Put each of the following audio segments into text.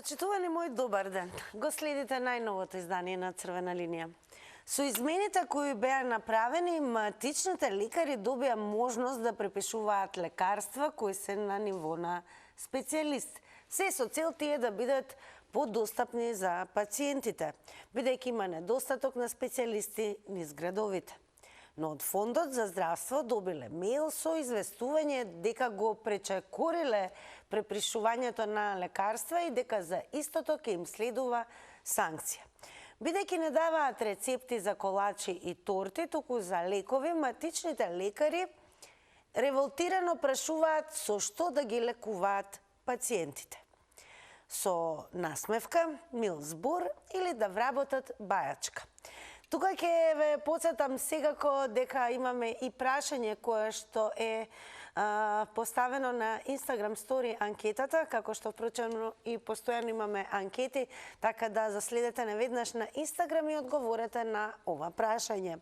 Почитувани мој, добар ден. Го следите најновото издание на Црвена линија. Со измените кои беа направени, матичните лекари добија можност да препишуваат лекарства кои се на ниво на специјалист. Се со цел тие да бидат подостапни за пациентите, бидејќи има недостаток на специјалисти низ градовите. Но од Фондот за здравство добиле мејл со известување дека го пречекориле препишувањето на лекарства и дека за истото ќе им следува санкција. Бидејќи не даваат рецепти за колачи и торти, туку за лекови, матичните лекари револтирано прашуваат со што да ги лекуваат пациентите. Со насмевка, мил збор или да вработат бајачка. Тука ќе ве потсетам секако дека имаме и прашање кое што е поставено на Instagram стори анкетата, како што впрочем и постојано имаме анкети, така да заследете неведнаш на Instagram и одговорете на ова прашање.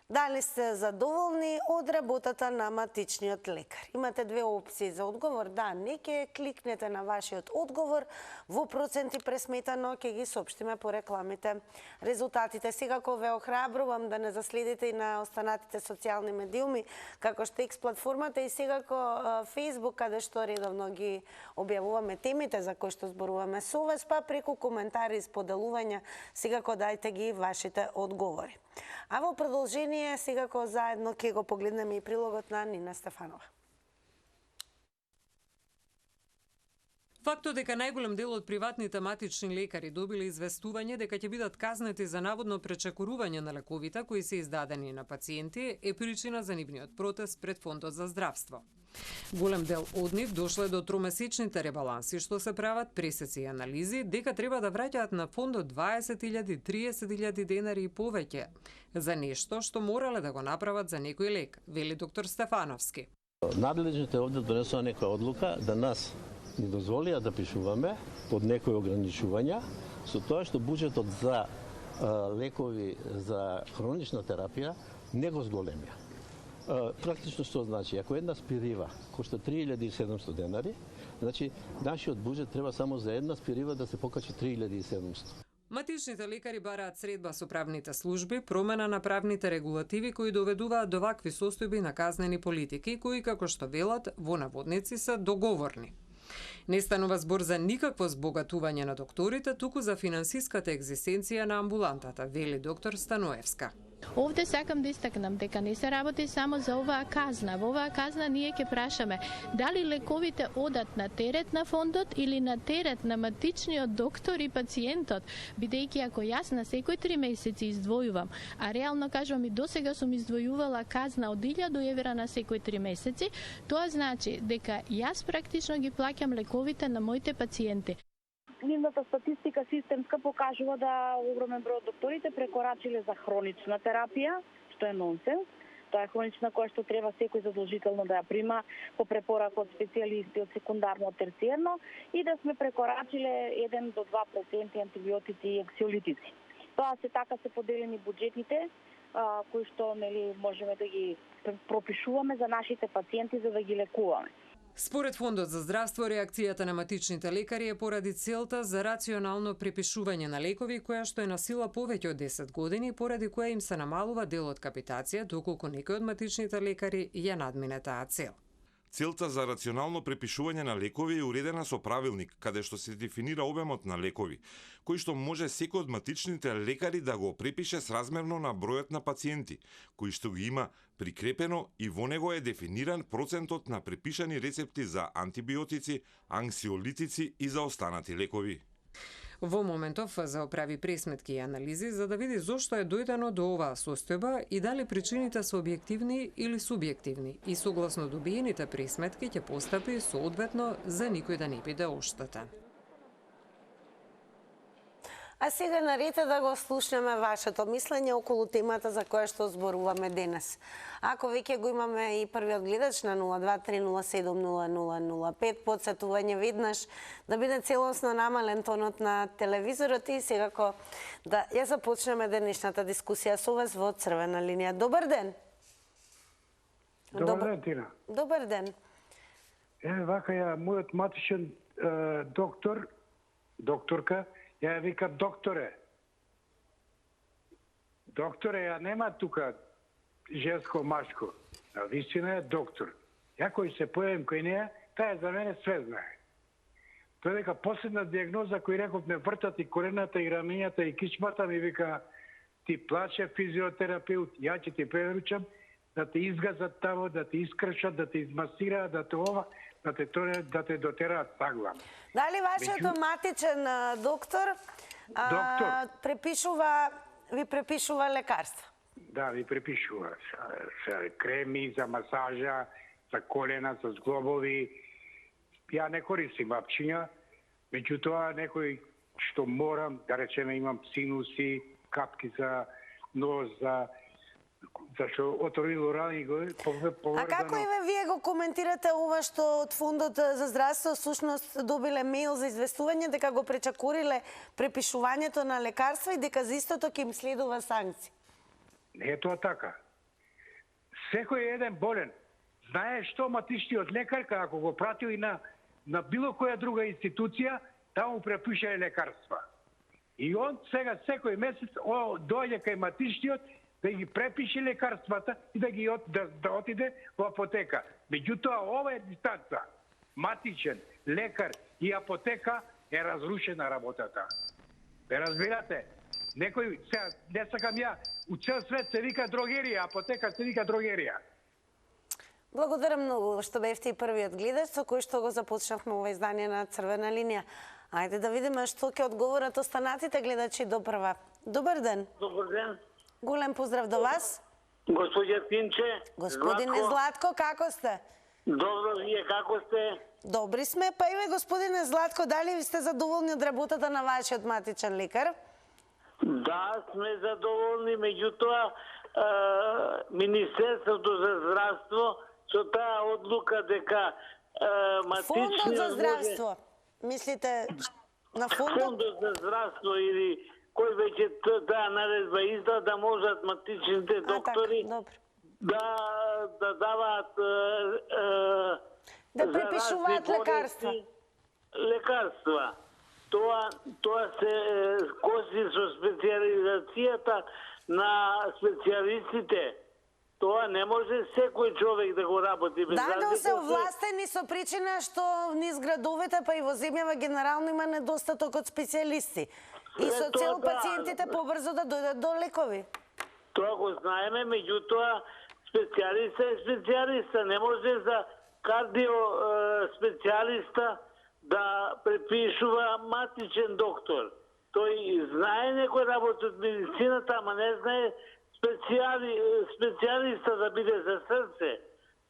Дали сте задоволни од работата на матичниот лекар? Имате две опции за одговор. Да, не, ќе кликнете на вашиот одговор, во проценти пресметано ќе ги соопштиме по рекламите резултатите. Секако ве охрабрувам да не заследите и на останатите социјални медиуми, како што X платформата и секако Facebook, каде што редовно ги објавуваме темите за кои што зборуваме со вас, па преку коментари и споделувања, секако дајте ги вашите одговори. А во продолжение, секако заедно ќе го погледнеме и прилогот на Нина Стефанова. Фактот дека најголем дел од приватните матични лекари добиле известување дека ќе бидат казнети за наводно пречекорување на лековите кои се издадени на пациенти е причина за нивниот протест пред Фондот за здравство. Голем дел од нив дошле до тромесечните ребаланси што се прават, пресеци и анализи, дека треба да враќаат на фондот 20.000, 30.000 денари и повеќе за нешто што морале да го направат за некој лек, вели доктор Стефановски. Надлежните овде донесува нека одлука да нас ни дозволија да пишуваме под некои ограничувања, со тоа што буџетот за лекови за хронична терапија не го зголемија. Практично што значи, ако една спирива кошта 3700 денари, значи нашиот буџет треба само за една спирива да се покачи 3700. Матичните лекари бараат средба со правните служби, промена на правните регулативи кои доведуваат до вакви состојби на казнени политики, кои, како што велат, во наводници се договорни. Не станува збор за никакво збогатување на докторите, туку за финансиската екзистенција на амбулантата, вели доктор Станоевска. Овде сакам да истакнам дека не се работи само за оваа казна. Во оваа казна ние ќе прашаме дали лековите одат на терет на фондот или на терет на матичниот доктор и пациентот, бидејќи ако јас на секој 3 месеци издвојувам, а реално кажувам и досега сум издвојувала казна од 1000 евра на секој 3 месеци, тоа значи дека јас практично ги плаќам лековите на моите пациенти. Нивната статистика системска покажува да огромен број од докторите прекорачиле за хронична терапија, што е нонсенс. Тоа е хронична која што треба секој задолжително да ја прима по препорака од специјалисти од секундарно, од терциерно и да сме прекорачиле 1 до 2% антибиотици и ексиолитици. Тоа се така се поделени буџетите кои што можеме да ги пропишуваме за нашите пациенти за да ги лекуваме. Според Фондот за здравство, реакцијата на матичните лекари е поради целта за рационално препишување на лекови која што е на сила повеќе од 10 години, поради која им се намалува делот капитација, доколку некои од матичните лекари ја надмине таа цел. Целта за рационално препишување на лекови е уредена со правилник, каде што се дефинира обемот на лекови, кој што може секој од матичните лекари да го препише сразмерно на бројот на пациенти, кој што ги има прикрепено и во него е дефиниран процентот на препишани рецепти за антибиотици, анксиолитици и за останати лекови. Во моментов ФЗО прави пресметки и анализи за да види зошто е дојдено до оваа состојба и дали причините се објективни или субјективни и согласно добиените пресметки ќе постапи соодветно за никој да не биде оштетен. А сега наред е да го слушнеме вашето мислење околу темата за која што зборуваме денес. Ако веќе го имаме и првиот гледач на 023070005, подсетување веднаш да биде целосно намален тонот на телевизорот и секако да ја започнеме денешната дискусија со вас во Црвена линија. Добар ден! Добар ден, Тина. Добар ден. Вака ја мојот матичен доктор докторка, ја викам докторе. Докторе, ја нема тука женско, машко. А вистина е доктор. Ја кој се појавим кој неја, таа за мене све знае. Тој вика последна диагноза кој реков ме вртат и корената и рамењата и кичмата, ми вика ти плаче физиотерапевт, ја ќе ти препорачам да те изгазат тамо, да те искршат, да те измасираат, да те ова, да те дотераат саглам. Дали вашиот матичен доктор ви препишува лекарства? Да, ви препишува креми за масажа, за колена, за зглобови. Ја не користим апчиња, меѓутоа некој што морам, да речеме имам синуси, капки за нос, зашто оториноларни го поврзано. А како вие го коментирате ова што од Фондот за здравство всушност добиле мејл за известување дека го пречакуриле препишувањето на лекарства и дека за истото ќе им следува санкција? Не е тоа така. Секој еден болен знае што матичниот лекар, ако го пратил и на било која друга институција, таму препише лекарства. И он сега секој месец доаѓа кај матичниот да ги препише лекарствата и да ги да отиде во апотека. Меѓутоа, ова е дистанца. Матичен, лекар и апотека е разрушена работата. Ме разбирате? Некој, сега, не сакам ја, у цел свет се вика дрогерија, апотека се вика дрогерија. Благодарам многу што бевте и првиот гледач со кој што го започнавме ова издание на Црвена линија. Ајде да видиме што ќе одговорат останатите гледачи до прва. Добар ден. Добар ден. Голем поздрав до вас. Господје Тинче. Господине Златко, како сте? Добро, вие како сте? Добри сме, па и ве господине Златко, дали ви сте задоволни од работата на вашиот матичен лекар? Да, сме задоволни, меѓутоа Министерството за здравство со таа одлука дека матичниот Фондот за здравство. Мислите на фондот? Фондот за здравство или кој веќе таа наредба изда да можат матичните доктори да даваат да препишуваат лекарства. Лекарства. Тоа се коси со специализацијата на специјалистите. Тоа не може секој човек да го работи без разлика. Да, се овластени со причина што низ градовите па и во земјава генерално има недостаток од специјалисти. И со цел пациентите побрзо да дојдат до лекови. Тоа го знаеме, меѓутоа специјалиста е специјалиста. Не може за кардио специјалиста да препишува матичен доктор. Тој знае некој работа од медицината, ама не знае специјалиста да биде за срце,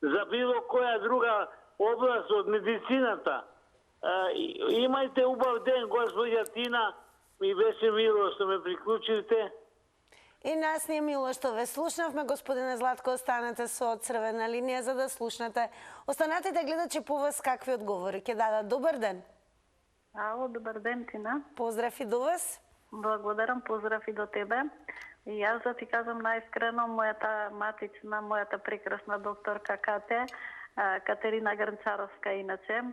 за било која друга област од медицината. Имајте убав ден, господја Тина, ми беше мило што ме приклучите. И нас ни е мило што ве слушнавме, господине Златко, останете со Црвена линија за да слушнете. Останатите гледачи по вас какви одговори ќе дадат. Добар ден. Ало, добар ден, Тина. Поздрав и до вас. Благодарам, поздрав и до тебе. И јас да ти кажам најискрено, мојата матична, мојата прекрасна докторка Кате, Катерина Грнчаровска, иначе,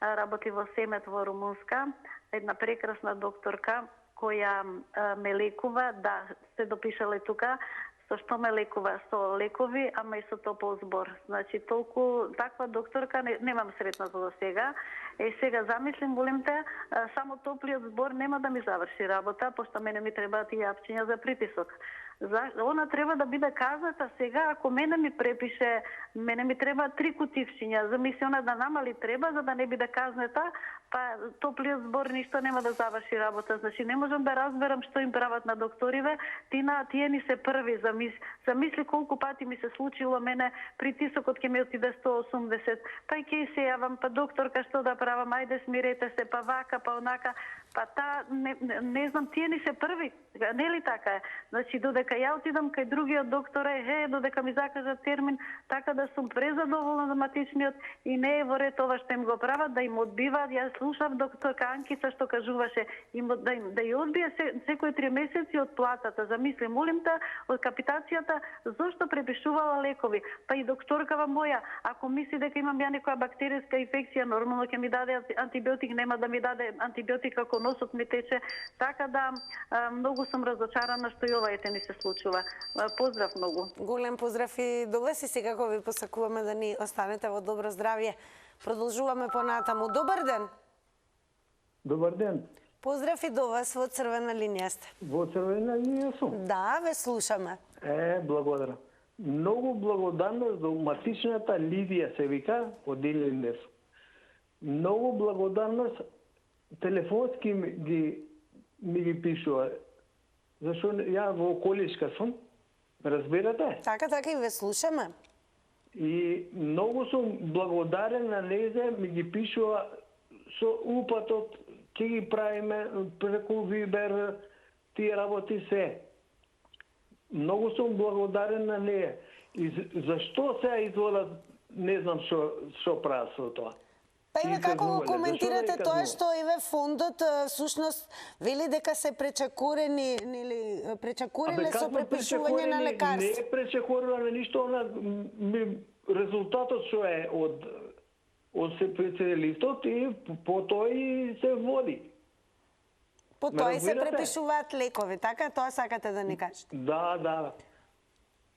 работи во Семет во Румунска, една прекрасна докторка која ме лекува, да, се допишале тука, со што ме лекува? Со лекови, ама и со топол збор. Значи, толку таква докторка немам сретната до сега. Сега замислим, големте, само топлиот збор нема да ми заврши работа, пошто мене ми требаат и јапчиња за притисок. Она треба да биде казната сега, ако мене ми препише, мене ми треба 3 кутивчиња, замисли она да намали треба, за да не биде казната, па топлиот збор ништо нема да заврши работа. Значи, не можам да разберам што им прават на докториве, тие ни се први, замисли колку пати ми се случило мене, притисокот ќе ми отиде 180, па и ќе се јавам, па докторка што да правам, ајде смирете се, па вака, па онака, па не знам, тие ни се први, нели така е? Значи, додека ја отидам кај другиот доктор, додека ми закажат термин, така да сум презадоволна за матичниот и не е во ред ова што им го прават, да им одбиваат, јас слушав докторка Анкица што кажуваше да ја одбие секој 3 месеци од платата. Замисли, молим те, од капитацијата, зошто препишувала лекови? Па и докторкава моја, ако мисли дека имам ја некоја бактеријска инфекција, нормално ќе ми даде антибиотик, нема да ми даде антибиотик ако носот ми тече. Така да многу сум разочарана што и ова ни се случува. Поздрав многу. Голем поздрав и до вас и секако ви посакуваме да ни останете во добро здравје. Продолжуваме понатаму. Добар ден. Добар ден. Поздрав и до вас, во црвена линија сте. Во црвена линија сум. Да, ве слушаме. Благодарам. Многу благодарност до матичната Лидија се вика од Илиндес. Многу благодарност, телефонски ми ги пишува. Зашто ја во околишка сум, разбирате? Така и ве слушаме. И многу сум благодарен на незе, ми ги пишува со упатот, ќе ги правиме преку Вибер, тие работи се. Многу сум благодарен на неја. И зашто сега изводат, не знам што прават со тоа. Па еве како го коментирате тоа што еве фондот всушност вели дека се пречекорени или пречекориле со препишување на лекарства? Не е пречекорено ништо, резултатот што е од специјалистот и по тоа и се води. По тоа и се препишуваат лекови, така? Тоа сакате да ни кажете? Да.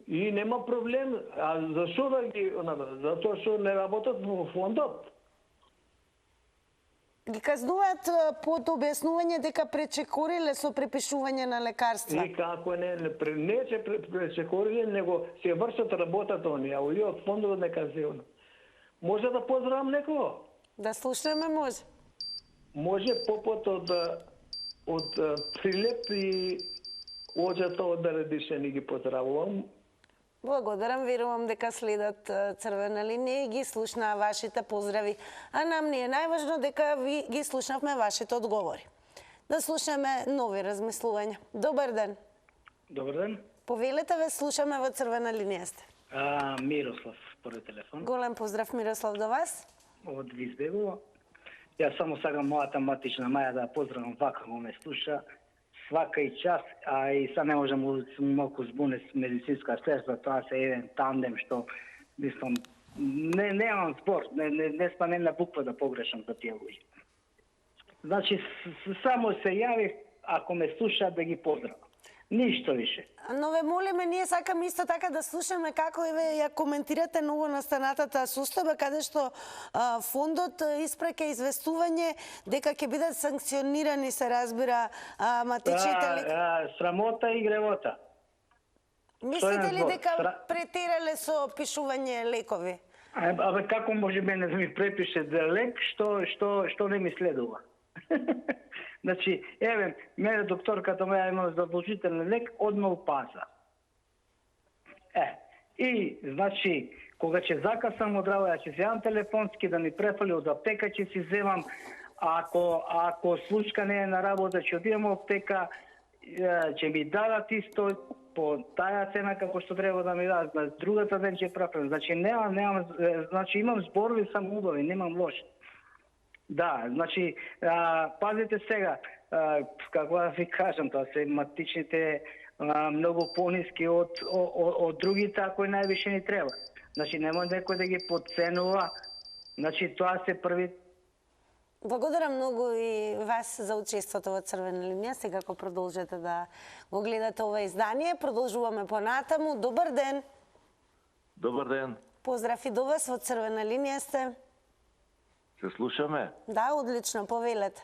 И нема проблем. А зашо да ги... Затоа што не работат во фондот. Ги казнуваат под објаснување дека пречекориле со препишување на лекарства. И како не се пречекориле, него се вршат работата оние, а овие од фондот нека се... Може да поздравам некого? Да слушнеме, може. Може попот од Прилеп и Оđата од Радишани ги поздравувам. Благодарам, верувам дека следат црвена линија и ги слушнаа вашите поздрави. А нам ни е најважно дека ви ги слушнавме вашите одговори. Да слушаме нови размислувања. Добар ден. Добар ден. Повелете, ве слушаме во црвена линија сте. Мирослав, први телефон. Голем поздрав, Мирослав, до вас. Од Визбегово. Јас само сакам мојата матична Маја да поздравам вака го ме слуша свака и час, а и са не можам малку збуне с медицинска сестра, тоа се еден тандем што мислам немам збор, не спанем на буква да погрешам за тие луѓе. Значи само се јавив ако ме слушаат да ги поздравам. Ништо више. Но ве молиме, ние сакаме исто така да слушаме како ја коментирате ново настанатата состојба, каде што фондот испраќа известување дека ќе бидат санкционирани, се разбира, матичните лекари. Срамота и гревота. Мислите ли дека претерале со пишување лекови? Абе како може мене да ми препише лек што не ми следува? Значи, еве, мене докторката моја има задолжителен лек, одма упаза. И, значи, кога ќе закасам од работа, ќе земам телефонски да ми префали од аптека, ќе си земам, ако случка не е на работа, ќе одидам во аптека, ќе ми дадат исто по таја цена како што треба да ми дадат, на другата ден ќе префалам. Значи, немам, значи имам зборови само убави, немам лоши. Да, значи, пазите сега, како да ви кажам, тоа се матичните многу пониски од другите, ако највише ни треба. Значи, нема некој да ги подценува, значи, тоа се први. Благодарам многу и вас за учеството во црвена линија. Секако продолжете да го гледате ова издание. Продолжуваме понатаму. Добар ден. Добар ден. Поздрав и до вас, во црвена линија сте. Се слушаме? Да, одлично, повелете.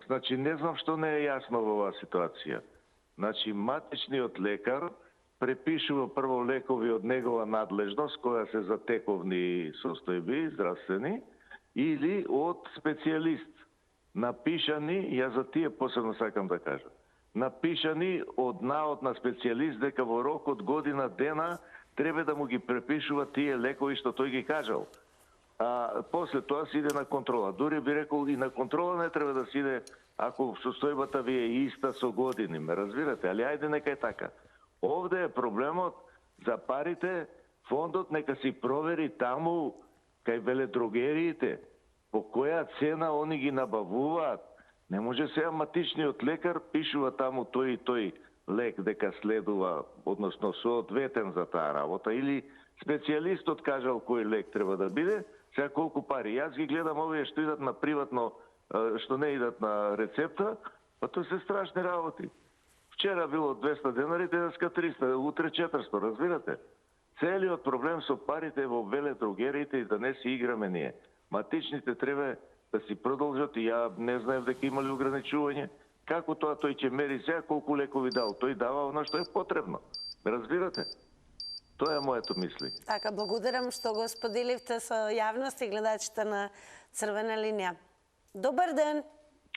Значи, не знам што не е јасно во оваа ситуација. Значи, матичниот лекар препишува прво лекови од негова надлежност, која се за тековни состојби, здравствени, или од специјалист. Напишани, ја за тие посебно сакам да кажам, напишани од наод на специјалист дека во рок од година дена треба да му ги препишува тие лекови што тој ги кажал. После тоа се иде на контрола. Дури би рекол и на контрола не треба да се иде ако состојбата ви е иста со години, ме разбирате, али ајде нека е така. Овде е проблемот за парите, фондот нека си провери таму кај веледрогериите, по која цена они ги набавуваат. Не може сега матичниот лекар пишува таму тој и тој лек дека следува, односно соодветен за таа работа, или специјалистот кажал кој лек треба да биде, сега колку пари. Јас ги гледам овие што идат на приватно, што не идат на рецепта, па тоа се страшни работи. Вчера било 200 денари, денеска 300, утре 400, разбирате? Целиот проблем со парите во веледрогериите и да не си играме ние. Матичните треба да си продолжат и ја не знаев дека имали ограничување. Како тоа тој ќе мери сега колку лекови дал? Тој дава оно што е потребно. Разбирате? Тоа е моето мисли. Така, благодарам што го споделивте со јавност и гледачите на Црвена линија. Добар ден!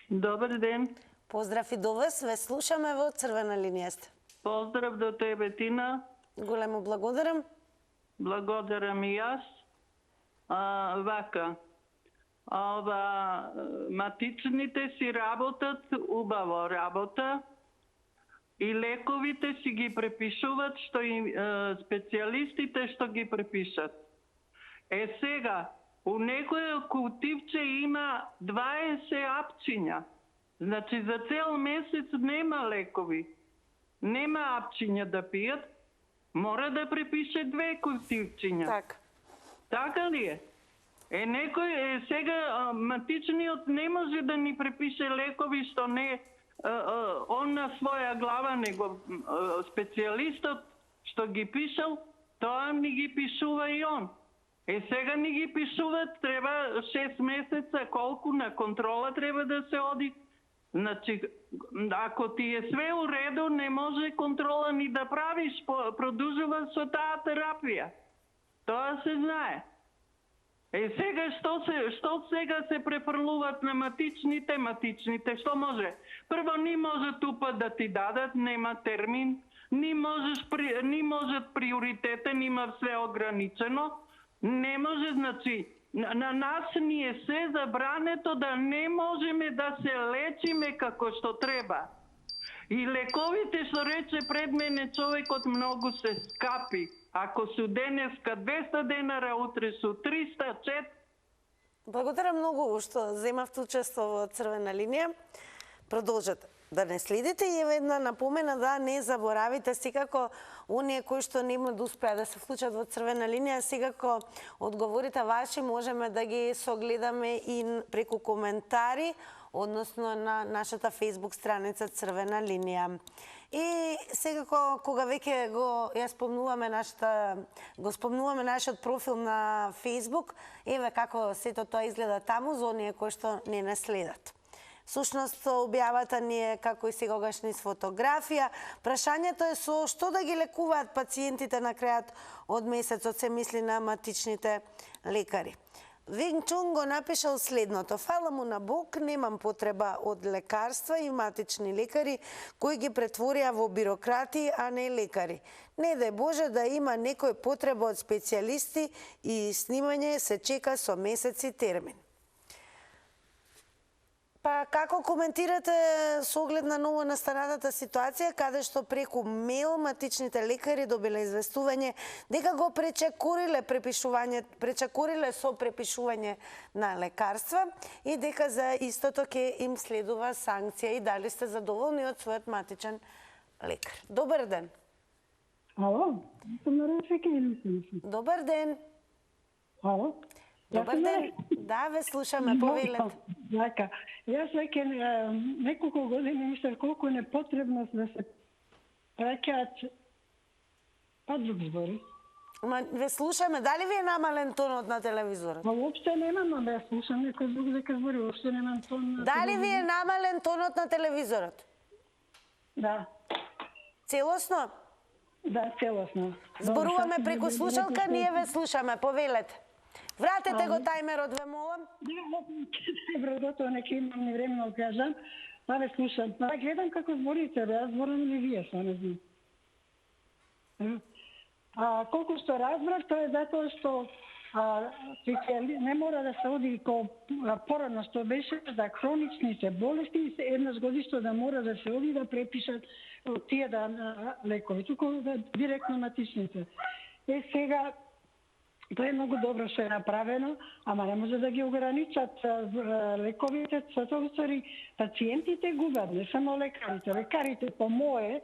Добар ден! Поздрав и до вас, ве слушаме во Црвена линија сте. Поздрав до тебе, Тина. Големо благодарам. Благодарам и јас. Вака, матичните си работат убаво работа и лековите си ги препишуват што и специјалистите што ги препишат. Сега, у некој кутивче има 20 апчиња. Значи за цел месец нема лекови. Нема апчиња да пијат. Мора да препише 2 кутивчиња. Така ли е? Некој сега матичниот не може да ни препише лекови што не он на своја глава, него специјалистот што ги пишал, тоа ни ги пишува и он. Сега ни ги пишуват, треба 6 месеца, колку на контрола треба да се оди. Значи, ако ти е све у реду, не може контрола ни да правиш, продолжува со таа терапија. Тоа се знае. Сега, што сега се префрлуваат на матичните, што може? Прво, не може тупа да ти дадат, нема термин, не можат приоритетен, има све ограничено, не може, значи, на нас ни е се забрането да не можеме да се лечиме како што треба. И лековите, што рече пред мене човекот, многу се скапи. Ако су денеска 200 денара, утре су 300, 4. Благодарам многу што земавте учество во Црвена линија. Продолжете да не следите и една напомена да не заборавите секако оние кои што нема да успеа да се вклучат во Црвена линија, секако одговорите ваши можеме да ги согледаме и преку коментари, односно на нашата Facebook страница Црвена линија. И секако кога веќе го спомнуваме нашиот профил на Facebook, еве како сето тоа изгледа таму за оние кои што не не следат. Всушност, објавата ни е како и секогаш низ фотографија. Прашањето е со што да ги лекуваат пациентите на крајот од месецот, се мисли на матичните лекари. Винг Чун го напишал следното: фала му на Бог, немам потреба од лекарства и матични лекари кои ги претворија во бирократи, а не лекари. Не дај Боже да има некој потреба од специјалисти и снимање се чека со месеци термин. Па како коментирате со оглед на ново настанатата ситуација, каде што преку мејл матичните лекари добиле известување дека го пречекориле со препишување на лекарства и дека за истото ќе им следува санкција, и дали сте задоволни од својот матичен лекар? Добар ден. Ало, сум на речеке или сум? Добар ден. Ало. Добар ден. Да, ве слушаме, повелете. Така, јас веќе неколку години мислам колку е непотребност да се праќаат друг збори. Ма ве слушаме, дали ви е намален тонот на телевизорот? Па уопште немам, да ја слушам некој друг дека збори, уопште немам тон на. Дали ви е намален тонот на телевизорот? Да. Целосно? Да, целосно. Зборуваме преку слушалка, ние ве слушаме, повелете. Вратете го тајмерот, ве молам. Добро, тоа нека имам ни време да кажам. Па ве слушам. Па гледам како зборите, јас зборам или вие, што не знам. Колку што разбрав, тоа е затоа што не мора да се оди порано што беше за хроничните болести, еднаш годишно да мора да се оди да препишат тие лекови, туку директно матичните. Сега Тоа е многу добро што е направено, ама не може да ги ограничат лековите, затоа пациентите губат, не само лекарите. Лекарите по мое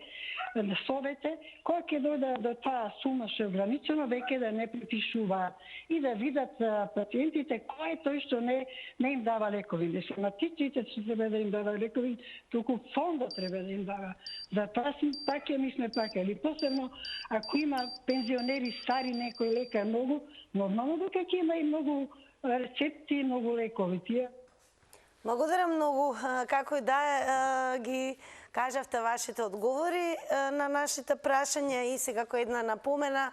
совете, кога ќе дојде до таа сума што е ограничено, веќе да не препишуваат и да видат пациентите кој е тој што не им дава лекови. Не се матичните што треба да им дава лекови, туку фондот треба да им дава. Затоа така ми сме плакали. Посебно ако има пензионери стари, некој лекар многу, нормално дека ќе има и многу рецепти, многу лекови. Тие Благодарам многу. Како и да ги кажавте вашите одговори на нашите прашања и секако една напомена,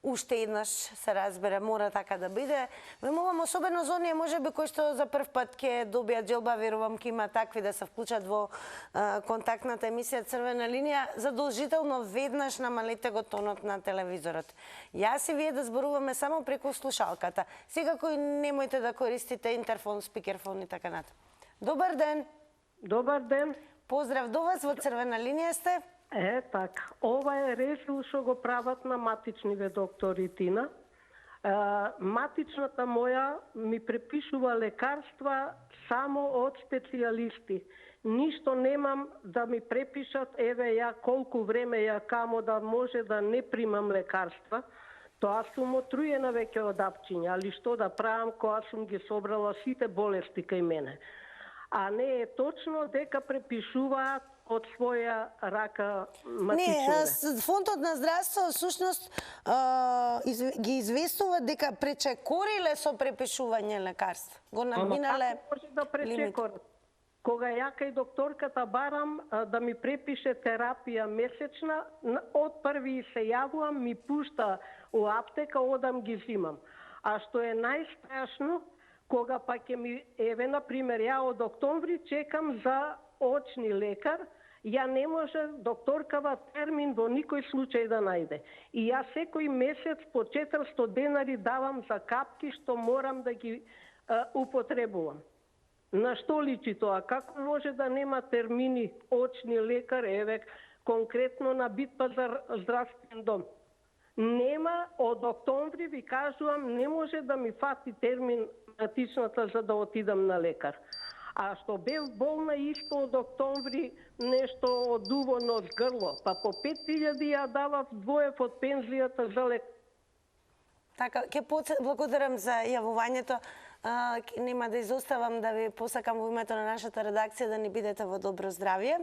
уште еднаш се разбере, мора така да биде. Ме молам особено за оние можеби кои што за прв пат ќе добијат џелба, верувам ќе има такви да се вклучат во контактната емисија Црвена линија, задолжително веднаш намалете го тонот на телевизорот. Јас и вие да зборуваме само преку слушалката. Секако и немојте да користите интерфон, спикерфон и така натаму. Добар ден. Добар ден. Поздрав до вас, во Црвена линија сте. Така, ова е решил што го прават на матичниве доктори Тина. Матичната моја ми препишува лекарства само од специјалисти. Ништо немам да ми препишат, еве ја колку време ја камо да може да не примам лекарства. Тоа сум отруена веќе од апчиња, али што да правам кога сум ги собрала сите болести кај мене. А не е точно дека препишуваат од своја рака матичниве. Не, Фондот на здравство всушност ги известува дека пречекориле со препишување лекарства. Го надминале лимит. Може да пречекорат? Кога ја кај докторката барам да ми препише терапија месечна, од први се јавувам, ми пушта у аптека, одам ги зимам. А што е најстрашно, кога па ќе ми, еве, например, ја од октомври чекам за очни лекар, ја не може докторкава термин во никој случај да најде. И ја секој месец по 400 денари давам за капки што морам да ги употребувам. На што личи тоа? Како може да нема термини очни лекар, еве, конкретно на Бит пазар здравствен дом? Нема, од октомври ви кажувам, не може да ми фати термин матичната за да отидам на лекар. А што бев болна исто од октомври, нешто одувано од грло, па по 5000 ја давав двоев од пензијата за лек. Така, благодарам за јавувањето. Нема да изоставам да ви посакам во името на нашата редакција да ни бидете во добро здравје.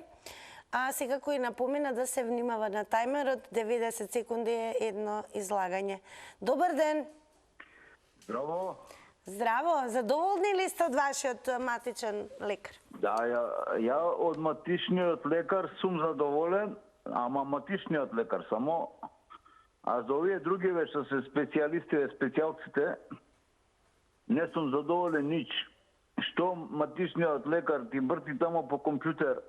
А секако и напомена да се внимава на тајмерот, 90 секунди е едно излагање. Добар ден! Здраво! Здраво! Задоволни ли сте од вашиот матичен лекар? Да, ја од матичниот лекар сум задоволен, ама матичниот лекар само. А за овие другиве што се специјалистите, специјалците, не сум задоволен нич. Што матичниот лекар ти брти тамо по компјутер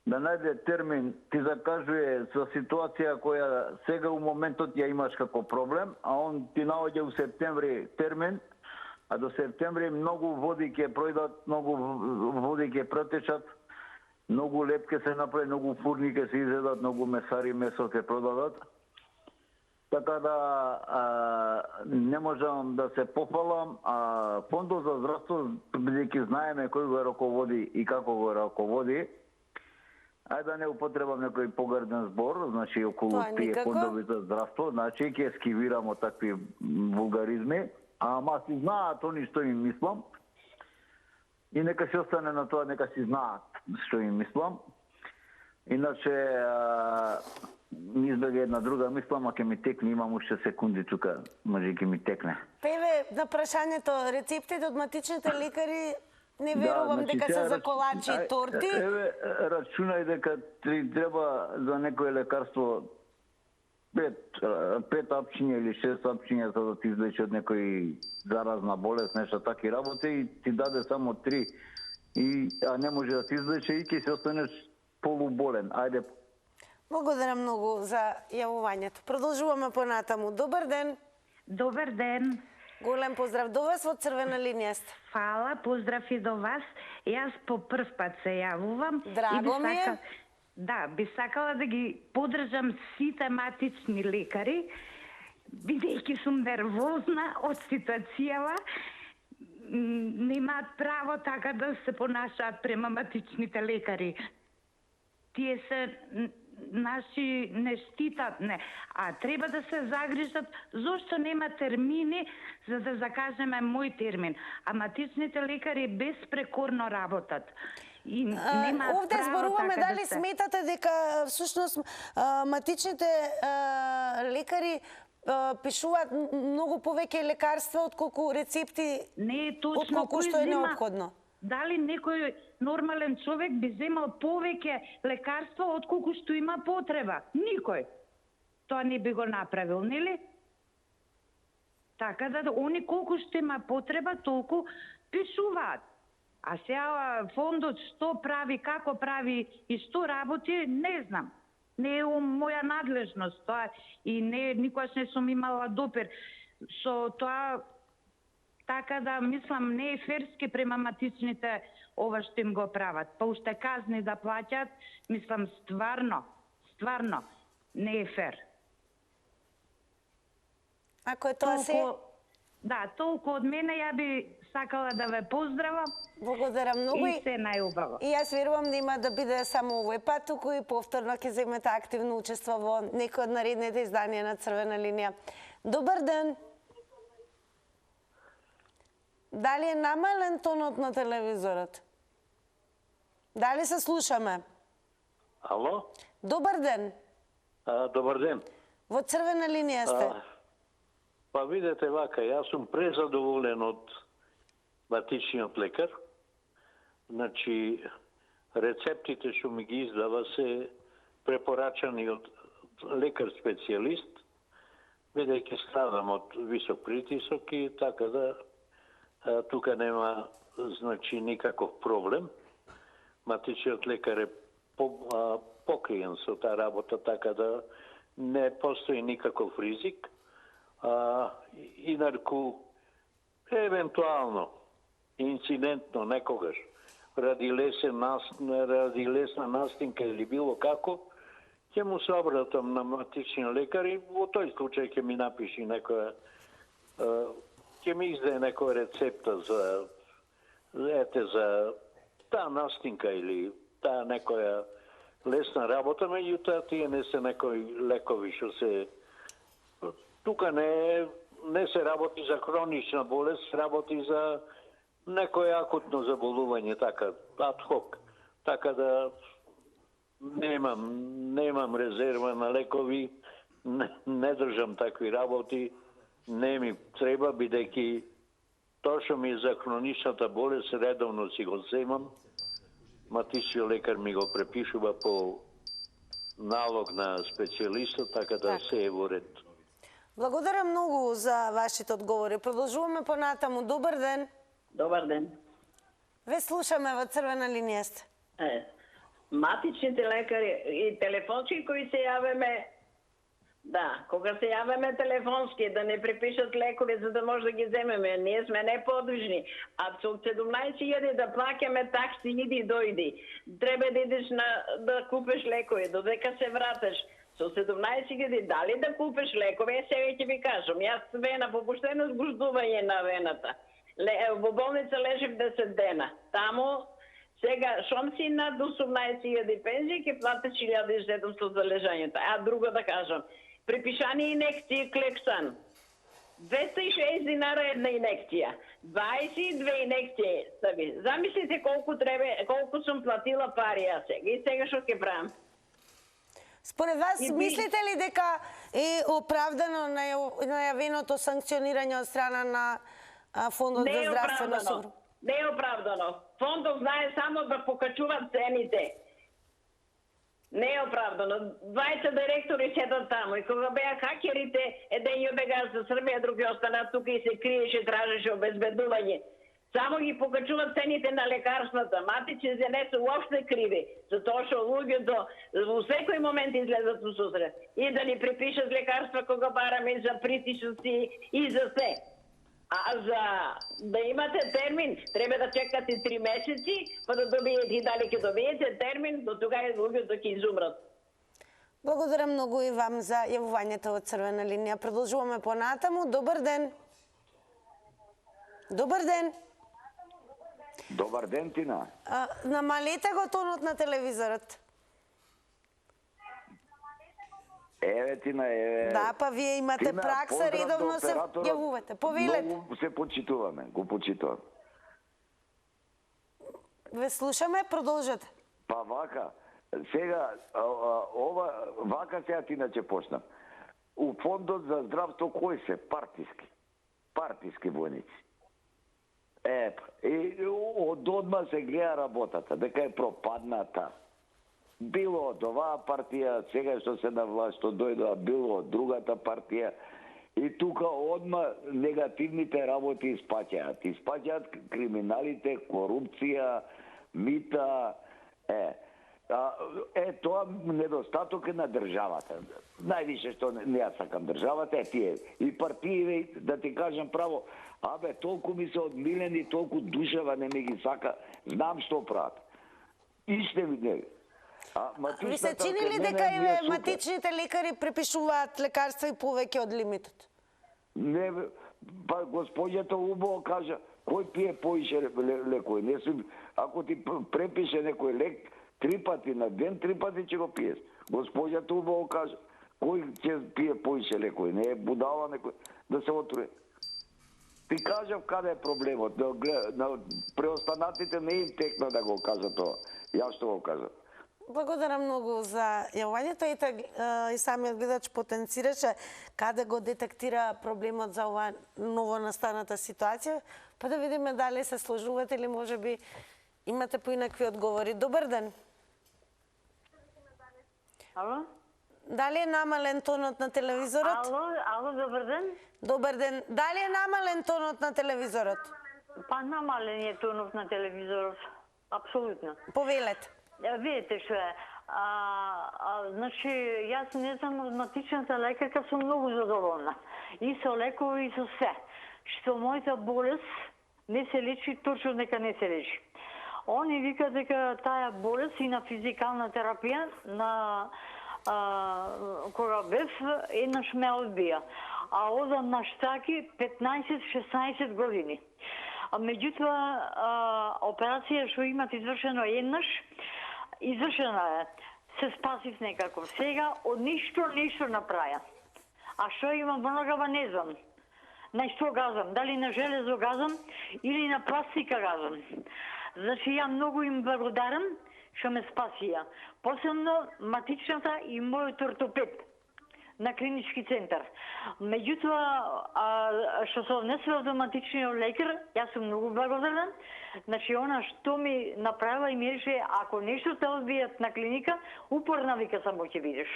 да најде термин, ти закажува за ситуација која сега у моментот ја имаш како проблем, а он ти наоѓа у септември термин, а до септември многу води ќе пројдат, многу води ќе протечат, многу леп ќе се направи, многу фурни ќе се изедат, многу месари месо ќе продадат. Така да не можам да се пофалам, а Фондот за здравство, бидејќи знаеме кој го раководи и како го раководи, ајде да не употребам некој погарден збор, значи околу тие фондови за здравство, значи ќе скивирам од такви вулгаризми, ама си знаат они што им мислам и нека се остане на тоа, нека си знаат што им мислам. Иначе ми избега една друга мислам, а ќе ми текне, имам уште секунди тука, може ќе ми текне. Певе, на прашањето, рецептите од матичните лекари не верувам дека се за колачи и торти. Еве, рачунај дека треба за некое лекарство 5 апчиња или 6 апчиња за да ти излечи од некој заразна болест, нешто таки работи и ти даде само 3 а не може да ти излечи и ќе се останеш полуболен. Ајде. Благодарам многу за јавувањето. Продолжуваме понатаму. Добар ден. Добар ден. Голем поздрав до вас, во Црвена линија сте. Фала, поздрав и до вас. Јас по прв пат се јавувам. Драго ми е. Да, би сакала да ги поддржам сите матични лекари. бидејќи сум нервозна од ситуацијава, немаат право така да се понашаат према матичните лекари. Тие се наши не штитат, не, а треба да се загрижат зошто нема термини за да закажеме мој термин. А матичните лекари безпрекорно работат. И овде зборуваме така дали сметате дека всушност матичните лекари пишуваат многу повеќе лекарства отколку рецепти, не е точно, отколку што е неопходно. Дали некој нормален човек би земал повеќе лекарства отколку што има потреба? Никој. Тоа не би го направил, нели? Така да они колку што има потреба, толку пишуваат. А сега фондот што прави, како прави и што работи, не знам. Не е моја надлежност тоа и никогаш не сум имала допир со тоа. Така да мислам не е ферски према матичните ова што им го прават. Па уште казни да плаќат, мислам стварно не е фер. Ако е тоа се... Да, толку од мене, ја би сакала да ве поздравам. Благодарам многу. И се најубаво. И јас верувам нема да биде само овој пат, туку и повторно ќе земете активно учество во некој од наредните изданија на Црвена линија. Добар ден! Дали е намален тонот на телевизорот? Дали се слушаме? Ало? Добар ден! Добар ден. Во Црвена линија сте. Па видете вака, јас сум презадоволен од матичниот лекар. Значи, рецептите што ми ги издава се препорачани од лекар-специјалист, бидејќи страдам од висок притисок и така да тука нема значи никаков проблем. Матичниот лекар е покриен со таа работа, така да не постои никаков ризик. Инаку, евентуално, инцидентно некогаш, ради лесна настинка или било како, ќе му се обратам на матичниот лекар и во тој случај ќе ми напиши некоја ќе ми издаде некоја рецепта за таа настинка или таа некоја лесна работа, меѓутоа тие не се некои лекови што се... Тука не се работи за хронична болест, се работи за некој акутно заболување, така, адхок. Така да немам резерва на лекови, не држам такви работи, не ми треба, бидејќи тоа што ми е за хроничната болест, редовно си го земам. Матичниот лекар ми го препишува по налог на специјалистот, така да се е во ред. Благодарам многу за вашите одговори. Продолжуваме понатаму. Добар ден. Добар ден. Ве слушаме во Црвена линија сте. Матичните лекари и телефонски кои се јаваме, да, кога се јаваме телефонски, да не препишат лекови за да може да ги земеме. Ние сме неподвижни. А со 17.000 да плаќаме такси, иди дојди. Треба да идеш да купиш лекови, додека се вратиш. Со 17.000 дали да купиш лекови, сега ќе ви кажам. Јас вена, попуштено сгуждување на вената. Во болница лежим 10 дена. Таму, сега, шом си над 18.000 пензија, ќе платиш 1.700 за лежањето. А друго да кажам. Припишани инекции Клексан. 260 динара една инекција. 22 инекции. Замислите колку сум платила пари ја сега. И сега што ќе правам? Според вас, мислите ли дека е оправдано најавеното санкционирање од страна на Фондот за здравствено осигурување? Не е оправдано. Фондот знае само да покачуваат цените. Не е оправдано. 20 директори седат таму и кога беа хакерите, еден ја бега за Србија, други останат тука и се криеше, тражеше обезбедување. Само ги покачуваат цените на лекарствата. Матичните не се уопште криви, затоа што луѓето во секој момент излезат во сусрет. И да ни припишат лекарства кога бараме за притисоци и за се. А за да имате термин, треба да чекате 3 месеци, па да добиете и дали ќе добиете термин, до тогава луѓето ќе изумрат. Благодарам многу и вам за јавувањето од Црвена линија. Продолжуваме понатаму. Добар ден. Добар ден. Добар ден, Тина. Намалете го тонот на телевизорот. Еве, Тина, еве. Да, па вие имате Тина, пракса, редовно се операторот. јавувате. Повелете. Многу се почитуваме, го почитувам. Ве слушаме, продолжете. Па вака, сега, вака сега Тина ќе почнам. У фондот за здравство кој се? Партиски војници. И од одма се гледа работата, дека е пропадната. Било од оваа партија, сега што се на власт, што дојдоа, било од другата партија. И тука одма негативните работи испаќаат. Испаќаат криминалите, корупција, мита, тоа недостаток е на државата. Највише што не ја сакам државата е тие. И партији, да ти кажам право, толку ми се одмилени, толку душева не ми ги сака, знам што прават. Иште ми не. Ви се чини ли дека матичните лекари препишуваат лекарства и повеќе од лимитот? Не, па госпоѓата убаво кажа, кој пие поише лекови? Ако ти препише некој лек 3 пати на ден, 3 пати ќе го пиеш. Госпоѓата убаво кажа, кој ќе пие поише лекови? Не е будала некој да се отруе. Ти кажав каде е проблемот. На преостанатите не им текна да го кажа тоа. Јас што го кажа. Благодарам многу за јавувањето. И самиот гледач потенцираше каде го детектира проблемот за ова новонастаната ситуација. Па да видиме дали се сложувате или можеби имате поинакви одговори. Добар ден. Ало? Дали е намален тонот на телевизорот? Ало, добар ден. Добар ден. Дали е намален тонот на телевизорот? Па намален е тонот на телевизорот. Апсолутно. Повелете. Видите што е. Значи, јас не знам, од матичната лекарка сум многу задоволна. И со лекови, и со се. Што мојата болест не се лечи, точно дека не се лечи. Они вика дека таа болест и на физикална терапија, на кога бев, еднаш ме одбија. А одам на штаки 15-16 години. Меѓутоа, операција што имат извршено еднаш, извршена е. Се спасив некако. Сега од ништо направја. А што имам во ногава не знам. На што газам? Дали на железо газам или на пластика газам? Значи, ја многу им благодарам што ме спасија. Посебно матичната и мојот ортопед на клинички центар. Меѓутоа, што се однесува до матичниот лекар, јас сум многу благодарна. Значи, она што ми направила и ми рече, ако нешто те одбијат на клиника, упорна вика само ќе видиш.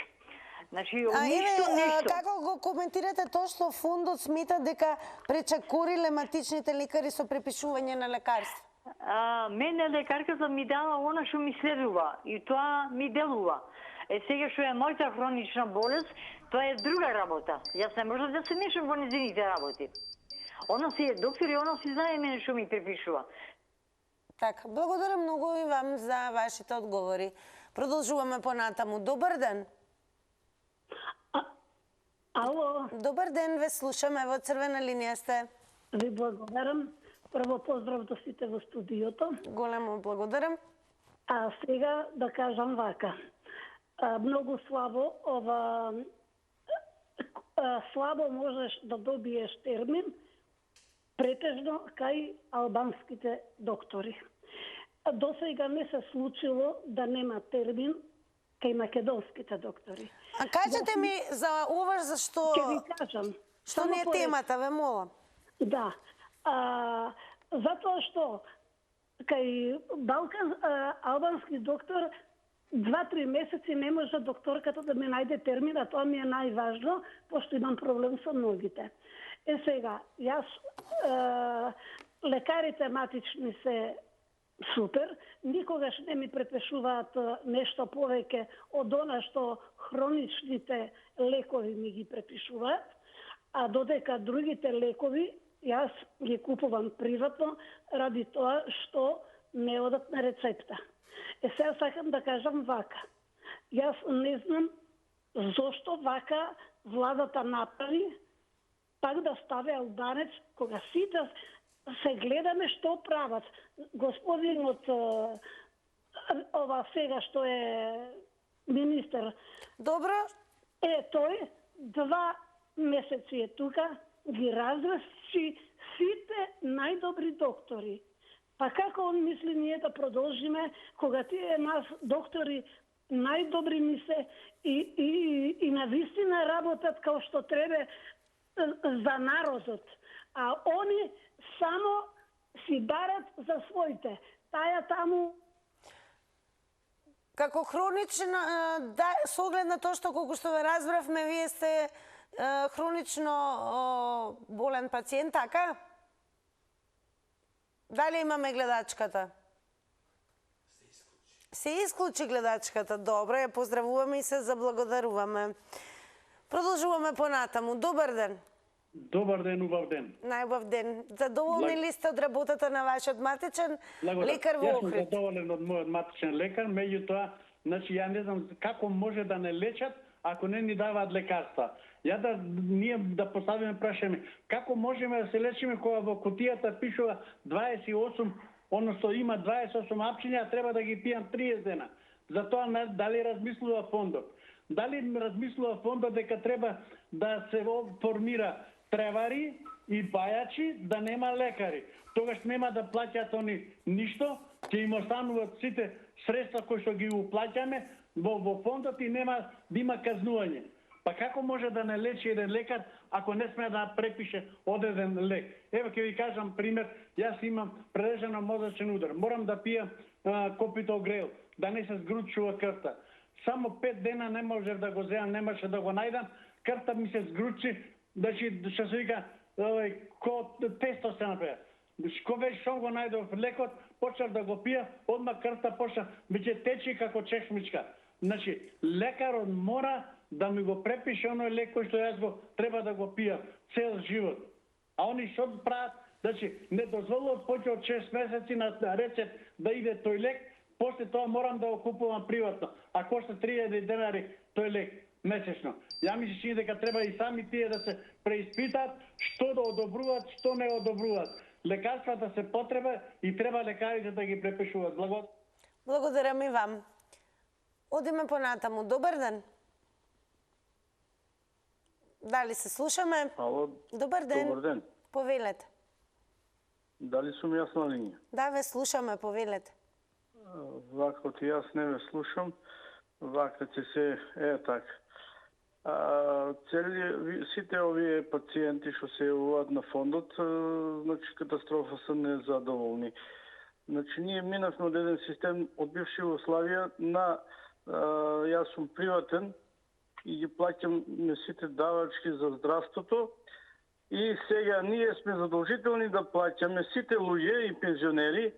Значи, нешто. Како го коментирате тоа што фондот смета дека пречакориле матичните лекари со препишување на лекарства? Мене лекарката ми дала она што ми следува и тоа ми делува. Сега што е мојата хронична болест, тоа е друга работа. Јас не можам да се мешам во незините работи. Она си е доктор и она си знае мене што ми препишува. Така, благодарам многу и вам за вашите одговори. Продолжуваме понатаму. Добар ден. Ало. Добар ден, ве слушаме, во Црвена линија сте. Ви благодарам. Прво поздрав до сите во студиото. Големо благодарам. А сега да кажам вака. Многу слабо слабо можеш да добиеш термин претежно кај албанските доктори. До сега не се случило да нема термин кај македонските доктори. А кажете ми за ова зашто... Ќе ви кажам. Што не е темата, ве молам. Да. Затоа што кај албански доктор 2-3 месеци не може докторката да ми најде термин, а тоа ми е најважно, пошто имам проблем со ногите. Сега, јас, лекарите матични се супер, никогаш не ми препишуваат нешто повеќе од она што хроничните лекови ми ги препишуваат, а додека другите лекови јас ги купувам приватно ради тоа што не одат на рецепта. Сега сакам да кажам вака. Јас не знам Зошто вака владата направи пак да стави албанец, кога сите се гледаме што прават. Господинот ова сега што е министер. Добро. Тој 2 месеци е тука, ги разврши сите најдобри доктори. Па како он мисли ние да продолжиме, кога тие нас доктори најдобри ни се и навистина работат као што треба за народот. А они само си барат за своите. Таја таму како хронична, да, со оглед на тоа што колку што ве разбравме, вие сте хронично болен пациент, така? Дали имаме гледачката? Се исклучи гледачката. Добро, ја поздравуваме и се заблагодаруваме. Продолжуваме понатаму. Добар ден. Добар ден, убав ден. Најубав ден. Задоволни ли сте од работата на вашиот матичен лекар во Јас сум Охрид? задоволен од мојот матичен лекар, меѓутоа, значи ја не знам како може да не лечат ако не ни даваат лекарства. Ние да поставиме прашање, како можеме да се лечиме кога во кутијата пишува 28, односно има 28 апчиња, а треба да ги пијам 30 дена. Затоа дали размислува фондот? Дали размислува фондот дека треба да се формира тревари и бајачи, да нема лекари? Тогаш нема да плаќаат они ништо, ќе им остануваат сите средства кои што ги уплаќаме во фондот и нема да има казнување. Па како може да не лечи еден лекар ако не сме да препише одреден лек? Ево ќе ви кажам пример, јас имам прележано мозачен удар. Морам да пијам копито грел, да не се згручува крвта. Само 5 дена не можев да го земам, немаше да го најдам. Крвта ми се згручи, значи што се вика, ко тесто се направи. Кога што го најдов лекот, почнав да го пија, одма крвта почна веќе течи како чешмичка. Значи, лекарот мора да ми го препише оној лек кој што јас го треба да го пијам цел живот. А они што прават? Значи, не дозволуваат поќе од 6 месеци на рецепт да иде тој лек, после тоа морам да го купувам приватно. А кошта 3000 денари тој лек месечно. Ја ми се чини дека треба и сами тие да се преиспитаат што да одобруваат, што не одобруваат. Лекарствата се потреба и треба лекарите да ги препишуваат. Благодарам и вам. Одиме понатаму. Добар ден. Дали се слушаме? Ало, добар ден. Добар ден. Повелете. Дали сум јас на линија? Да, ве слушаме, повелете. Вака и јас не ве слушам, вака ќе се така. Сите овие пациенти што се јавуваат на фондот, значи катастрофа се незадоволни. Значи ние минавме од еден систем од бивша Југославија на јас сум приватен и ги плаќам сите давачки за здравството и сега ние сме задолжителни да плаќаме сите луѓе и пензионери,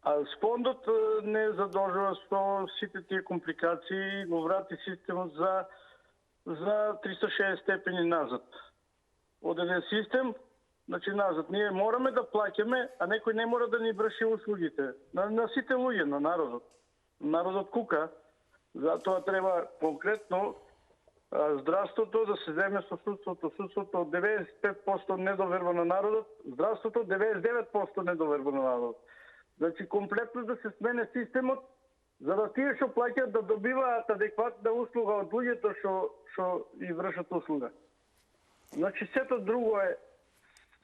а фондот не задолжува со сите тие компликации и го врати системот за 360 степени назад. Од еден систем, значи назад. Ние мораме да плаќаме, а некој не мора да ни врши услугите. На сите луѓе, на народот. Народот кука. Затоа треба конкретно здравството да се земе со судството. Судството од 95% недоверба на народот, здравството 99% недоверба на народот. Значи комплетно да се смене системот, за да тие што плаќаат да добиваат адекватна услуга од луѓето што и вршат услуга. Значи сето друго е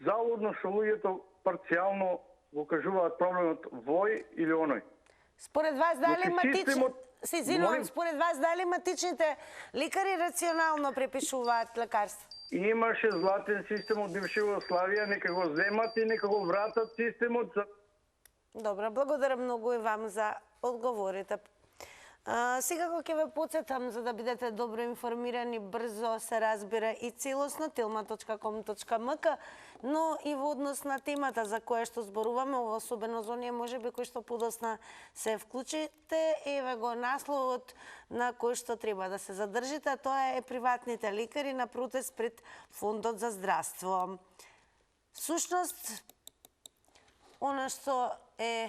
залудно што луѓето парцијално го кажуваат проблемот вој или оној. Според вас дали Се според вас дали матичните лекари рационално препишуваат лекарства? Имаше златен систем од бивша Југославија, нека го земат и нека го вратат системот за... Добро, благодарам многу и вам за одговорите. Секако ќе ве потсетам за да бидете добро информирани, брзо се разбира и целосно tilma.com.mk, но и во однос на темата за која што зборуваме, особено за оние можеби кои што подосна се вклучите, еве го насловот на кој што треба да се задржите, а тоа е приватните лекари на протест пред Фондот за здравство. Всушност, она што е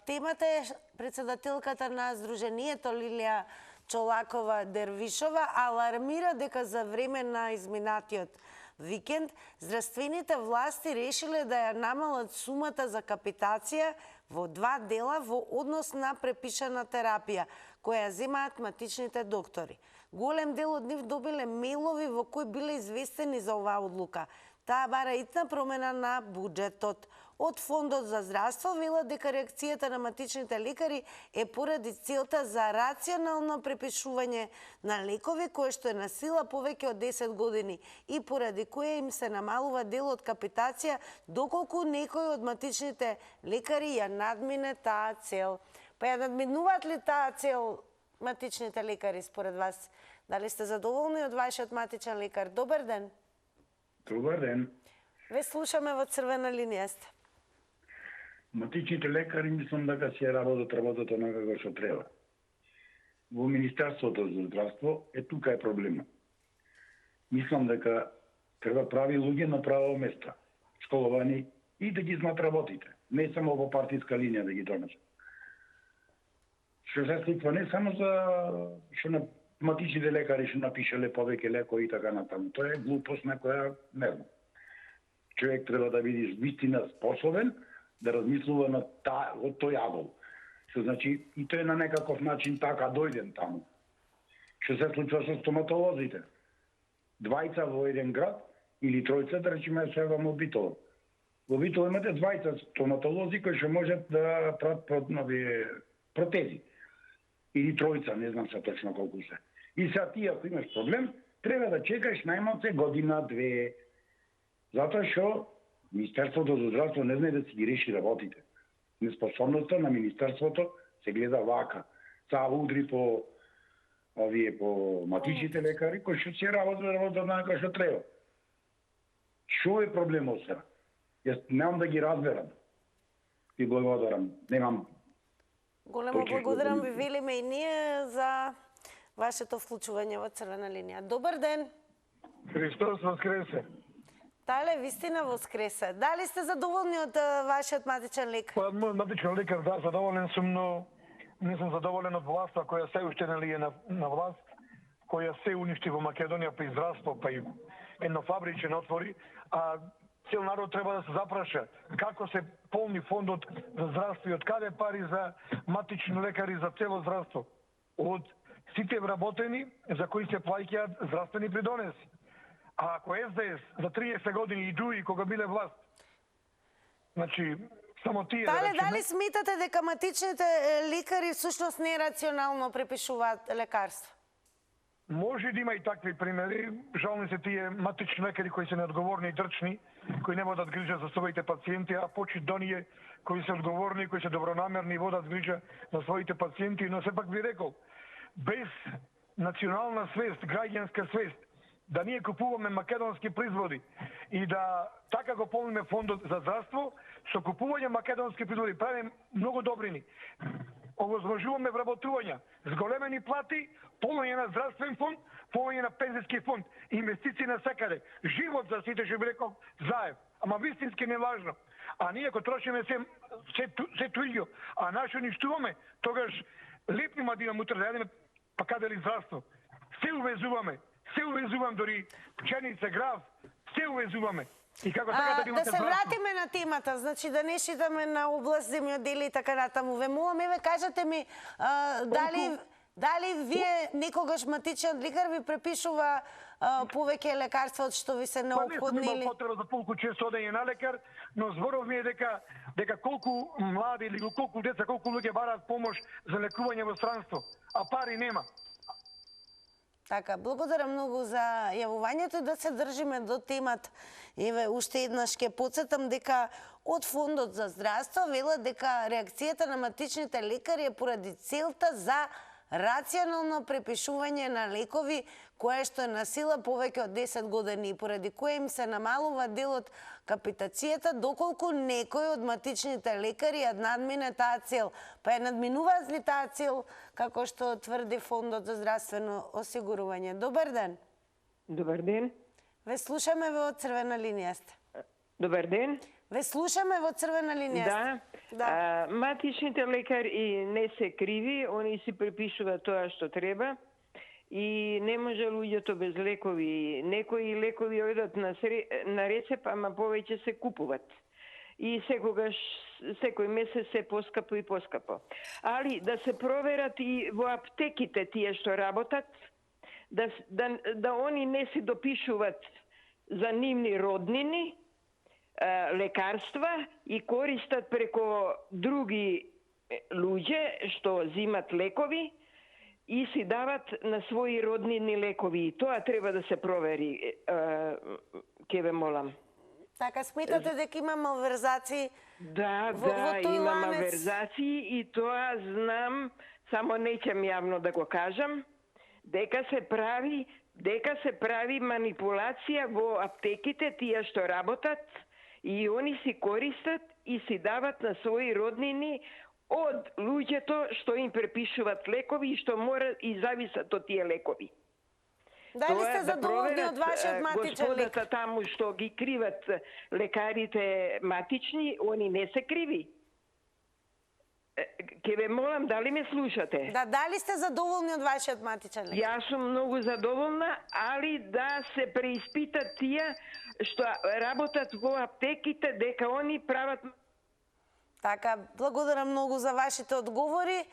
темата е председателката на Сдруженијето Лилија Чолакова Дервишова алармира дека за време на изминатиот викенд здравствените власти решиле да ја намалат сумата за капитација во 2 дела во однос на препишана терапија, која земаат матичните доктори. Голем дел од нив добиле мейлови во кои биле известени за оваа одлука. Таа бара итна промена на буџетот. Од Фондот за здравство велат дека реакцијата на матичните лекари е поради целта за рационално препишување на лекови кои што е на сила повеќе од 10 години и поради која им се намалува дел од капитација доколку некој од матичните лекари ја надмине таа цел. Па ја надминуваат ли таа цел матичните лекари според вас? Дали сте задоволни од вашиот матичен лекар? Добар ден. Добар ден. Ве слушаме во црвена линија сте. Матичните лекари мислам дека си работат онака како што треба. Во Министерството за здравство тука е проблемот. Мислам дека треба прави луѓе на право место, школовани и да ги знаат работите, не само во партиска линија да ги донесат. Што се случва не само за што на матичните лекари што напишале повеќе лекови и така натаму. Тоа е глупост на која не знам. Човек треба да биде вистина способен да размислува на тој агол. Што значи и тој на некаков начин така дојден таму. Што се случва со стоматолозите? 2 во еден град или 3, да речеме се во Битола. Во Битола имате 2 стоматолози кои што можат да прават нови протези. Или 3, не знам се точно колку се. И сега ти ако имаш проблем, треба да чекаш најмалце година, 2. Затоа што Министерството за здравство не знае да си ги реши работите. Неспособноста на Министерството се гледа вака. Са удри по матичните лекари, кои што се работат на како што треба. Што е проблемот сега? Јас немам да ги разберам. И благодарам. Немам. Големо благодарам ви велиме и ние за вашето вклучување во црвена линија. Добар ден. Христос воскресе. Тале, вистина воскресе. Дали сте задоволни од вашиот матичен лекар? Па, мојот матичен лекар, да, задоволен сум, но не сум задоволен од власта која се уште нали е на власт, која се уништи во Македонија при здравство, па и едно фабричен отвори, а цел народ треба да се запраша како се полни фондот за здравство и од каде пари за матични лекари за цело здравство. Од сите вработени за кои се плаќаат здравствени придонеси. А ако СДС за 30 години и ДУИ кога биле власт, значи само тие Тале, дали сметате дека матичните лекари всушност нерационално препишуваат лекарства? Може да има и такви примери. Жални се тие матични лекари кои се неодговорни и дрчни, кои не водат грижа за своите пациенти, а почит до ние кои се одговорни, кои се добронамерни и водат грижа за своите пациенти, но сепак ви рекол, без национална свест, граѓанска свест, да ние купуваме македонски производи и да така го полниме фондот за здравство, со купување македонски производи правиме многу добрини. Овозможуваме вработувања, зголемени плати, полноње на здравствен фонд, полноње на пензиски фонд, инвестиции на секаде, живот за сите, што би рекол, заев. Ама вистински не важно. А ние ако трошиме се туѓо, а наше уништуваме, тогаш лепнима да имам утре да јадеме, па каде ли здравство? Се увезувам дори пченица, грав, се увезуваме. И како така да се вратиме на темата, значи да не шитаме на област земјоделие и така натаму. Ве молам, еве кажете ми, дали вие некогаш матичен лекар ви препишува повеќе лекарства од што ви се неопходни? Па не сум имал потреба за толку често одење на лекар, но зборов ми е дека колку млади или колку деца, колку луѓе бараат помош за лекување во странство, а пари нема. Така, благодарам многу за јавувањето и да се држиме до темата. Еве, уште еднаш ќе потсетам дека од Фондот за здравство велат дека реакцијата на матичните лекари е поради целта за рационално препишување на лекови кое што е на сила повеќе од 10 години и поради кое им се намалува дел од капитацијата доколку некој од матичните лекари ја надмине таа цел. Па ја надминуваат ли таа цел како што тврди Фондот за здравствено осигурување? Добар ден. Добар ден. Ве слушаме во црвена линија сте. Добар ден. Ве слушаме во црвена линија сте. Да. Матичните лекари не се криви, они си препишуваат тоа што треба и не може луѓето без лекови. Некои лекови одат на рецеп, ама повеќе се купуват. И секој месец се поскапо и поскапо. Али да се проверат и во аптеките тие што работат, да они не си допишуваат за нивни роднини лекарства и користат преко други луѓе што зимат лекови и си дават на своји роднини лекови. Тоа треба да се провери, ке ве молам. Така, сметате дека има малверзации во тој има ланец? малверзации и тоа знам, само неќем јавно да го кажам, дека се прави манипулација во аптеките, тие што работат, и они си користат и си дават на своји роднини од луѓето што им препишуваат лекови и што мора и зависат од тие лекови. Дали сте задоволни од вашиот матичен лекар? Господата таму што ги криват лекарите матични, они не се криви. Ке ве молам, дали ме слушате? Да, дали сте задоволни од вашиот матичен лекар? Јас сум многу задоволна, али да се преиспитат тие што работат во аптеките, дека они прават... Така, благодарам многу за вашите одговори.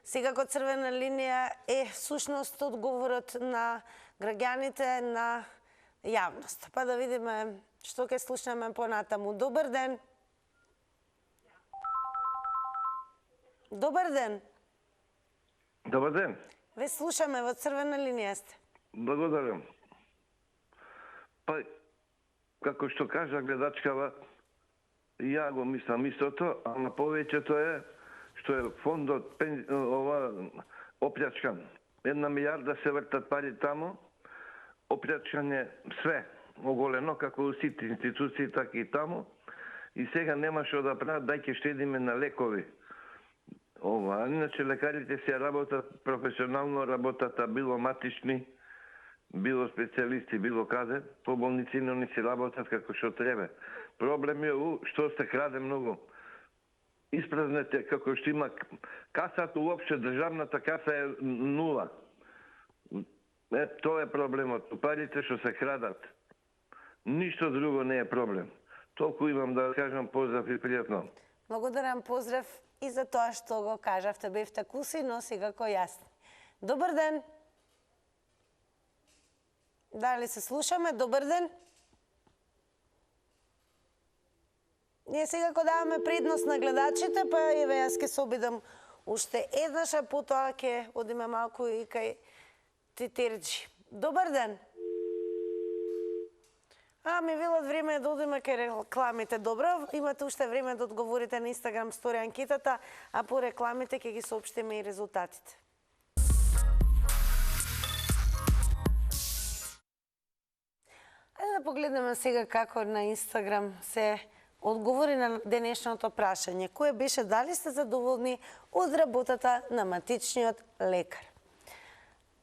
Секако црвена линија е всушност одговорот на граѓаните, на јавност. Па да видиме што ќе слушнеме понатаму. Добар ден. Добар ден. Добар ден. Ве слушаме, во црвена линија сте. Благодарам. Па, како што кажа гледачкава, ја го мислам истото, ама повеќето е што е фондот оплячкан. 1 милиарда се вртат пари таму, оплячкан е све, оголено, како у сите институции, така и таму. И сега нема што да прават, дај ќе штедиме на лекови. Иначе лекарите се работат професионално, работат, било матични, било специјалисти, било каде, по болници не си работат како што треба. Проблем е што се краде многу. Испразнете како што има касата, уопште државната каса е нула. Тоа е проблемот. Парите што се крадат. Ништо друго не е проблем. Толку имам да кажам, поздрав и пријатно. Благодарам, поздрав и за тоа што го кажавте. Бевте куси, но секако јасни. Добар ден. Дали се слушаме? Добар ден. Ние секако даваме предност на гледачите, па еве јас ќе се обидам уште еднаш, а потоа ќе одиме малку и кај Тетерџи. Добар ден. Ми велат време е да одиме кај рекламите. Добро, имате уште време да одговорите на Инстаграм стори анкетата, а по рекламите ќе ги соопштиме и резултатите. Ајде да погледнеме сега како на Инстаграм се одговори на денешното прашање. Кое беше, дали сте задоволни од работата на матичниот лекар?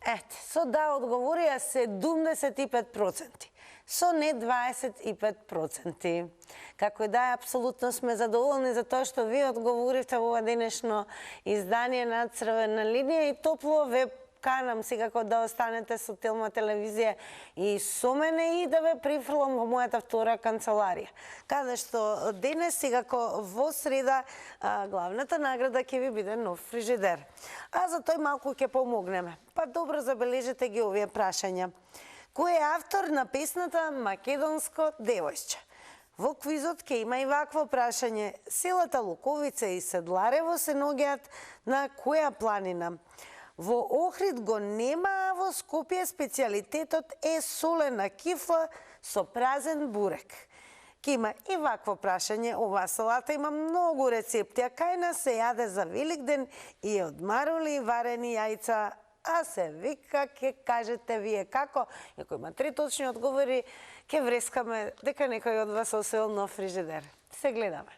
Ете, со да одговорија 75%, со не 25%. Како и да, апсолутно сме задоволни за тоа што ви одговоривте во ова денешно издание на Црвена линија и топло ве канам секако да останете со Телма телевизија и со мене и да ве прифрлам во мојата втора канцеларија. Каде што денес, секако во среда, главната награда ќе ви биде нов фрижидер. А за тој малку ќе помогнеме. Па добро забележете ги овие прашања. Кој е автор на песната Македонско девојче? Во квизот ќе има и вакво прашање. Селата Луковица и Седларево се наоѓаат на која планина? Во Охрид го нема, а во Скопје специјалитетот е солена кифла со празен бурек. Ке има и вакво прашање. Оваа салата има многу рецепти, а кај нас се јаде за Великден и од марули и варени јајца, а се вика, ке кажете вие како. И ако има 3 точни одговори, ке врескаме дека некој од вас освоил нов фрижидер. Се гледаме.